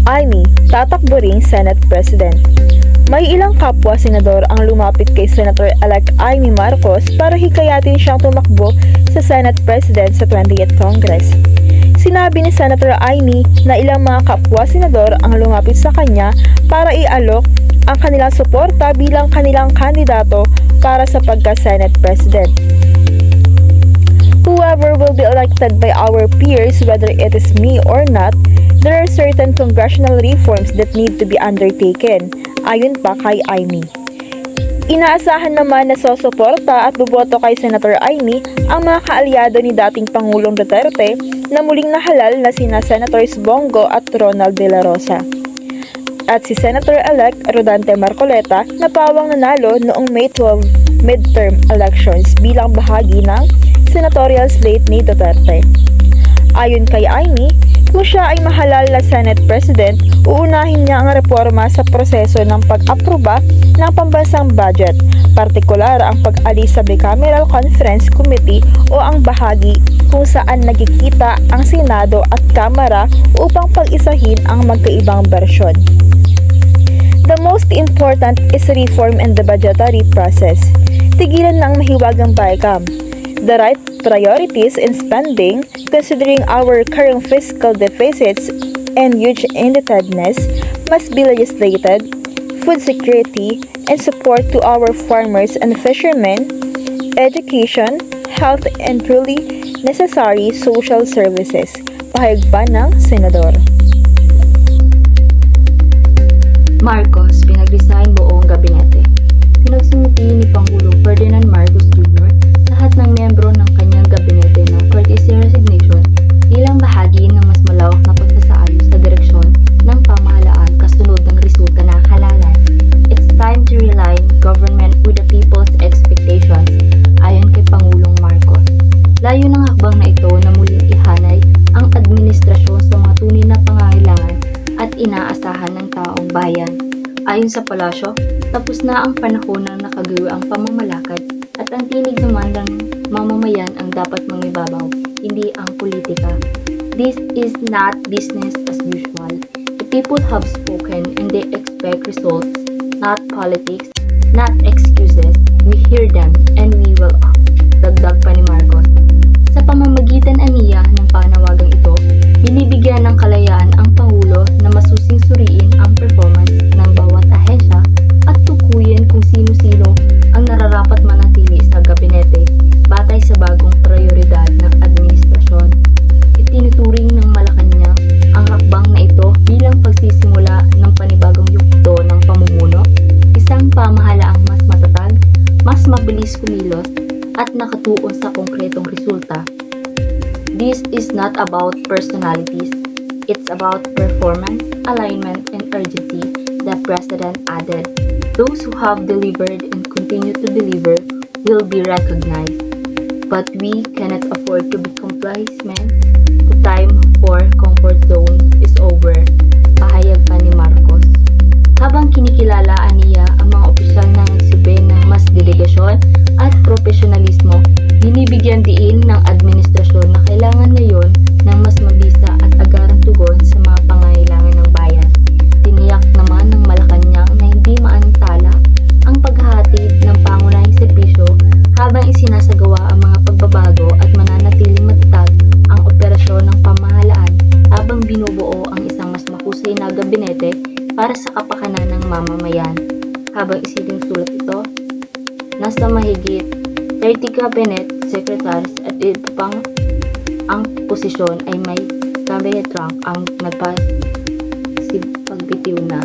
Amy, tatakbo ring Senate President. May ilang kapwa senador ang lumapit kay Senator-elect Amy Marcos para hikayatin siyang tumakbo sa Senate President sa 20th Congress. Sinabi ni Senator Amy na ilang mga kapwa senador ang lumapit sa kanya para ialok ang kanilang suporta bilang kanilang kandidato para sa pagka-Senate President. Whoever will be elected by our peers, whether it is me or not, there are certain congressional reforms that need to be undertaken, ayon pa kay Amy. Inaasahan naman na sosuporta at boboto kay Senator Amy ang mga kaalyado ni dating Pangulong Duterte na muling nahalal na sina Senators Bongo at Ronald De La Rosa. At si Senator-elect Rodante Marcoleta na pawang nanalo noong May 12 midterm elections bilang bahagi ng senatorial slate ni Duterte. Ayon kay Amy, kung siya ay mahalal na Senate President, uunahin niya ang reforma sa proseso ng pag-aproba ng pambansang budget, partikular ang pag-alis sa Bicameral Conference Committee o ang bahagi kung saan nagkikita ang Senado at Kamara upang pag-isahin ang magkaibang bersyon. The most important is reform in the budgetary process. Tigilan ng mahiwagang BICAM. The right priorities in spending, considering our current fiscal deficits and huge indebtedness, must be legislated. Food security and support to our farmers and fishermen, education, health, and truly necessary social services. Pahayag pa ng Senador. Marcos, pinag-resign buong gabinete. Pinagsimiti ni Pangulong Ferdinand Marcos Jr. lahat ng miyembro ng kanyang gabinete ng courtesy resignation bilang bahagi ng mas malawak na pagsasaayos sa direksyon ng pamahalaan kasunod ng resulta ng halalan. It's time to realign government with the people's expectations, ayon kay Pangulong Marcos. Layo ng hakbang na ito na muling ihanay ang administrasyon sa mga tunay na pangangailangan at inaasahan ng taong bayan. Ayon sa palasyo, tapos na ang panahon ng nakagawiang pamamalakad at ang tinig naman ng mamamayan ang dapat mangibabaw, hindi ang politika. This is not business as usual. The people have spoken and they expect results, not politics, not excuses. We hear them and we will act. Dagdag pa ni Marcos. Sa pamamagitan aniya ng panawagang ito, binibigyan ng kalayaan ang Pangulo na masusing suriin ang performance ng bawat ahensya at tukuyin kung sino-sino ang nararapat manatili sa gabinete batay sa bagong prioridad ng administrasyon. Itinuturing ng Malacanang ang hakbang na ito bilang pagsisimula ng panibagong yugto ng pamumuno, isang pamahalaang mas matatag, mas mabilis kumilos at nakatuon sa konkretong resulta. This is not about personalities, it's about performance, alignment, and urgency, the President added. Those who have delivered and continue to deliver will be recognized. But we cannot afford to be complacent. The time for comfort zone is over. Pahayag pa ni Marcos. Habang kinikilala aniya ang mga opisyal na nagsibe ng mas delegasyon at profesionalismo, binibigyan diin ng administrasyon na kailangan ngayon ng mas mabisa at agarang tugon sa mga pangangailangan ng bayan. Tiniyak naman ng Malacanang na hindi maantala ang paghahatid ng pangunahing serbisyo habang isinasagawa ang mga pagbabago at mananatiling matatag ang operasyon ng pamahalaan habang binubuo ang isang mas mahusay na gabinete para sa kapakanan ng mamamayan. Habang isiling sulat ito, nasa mahigit 30 cabinet secretaries at iba pang ang posisyon ay may cabinet rank ang nagpagbitiw na.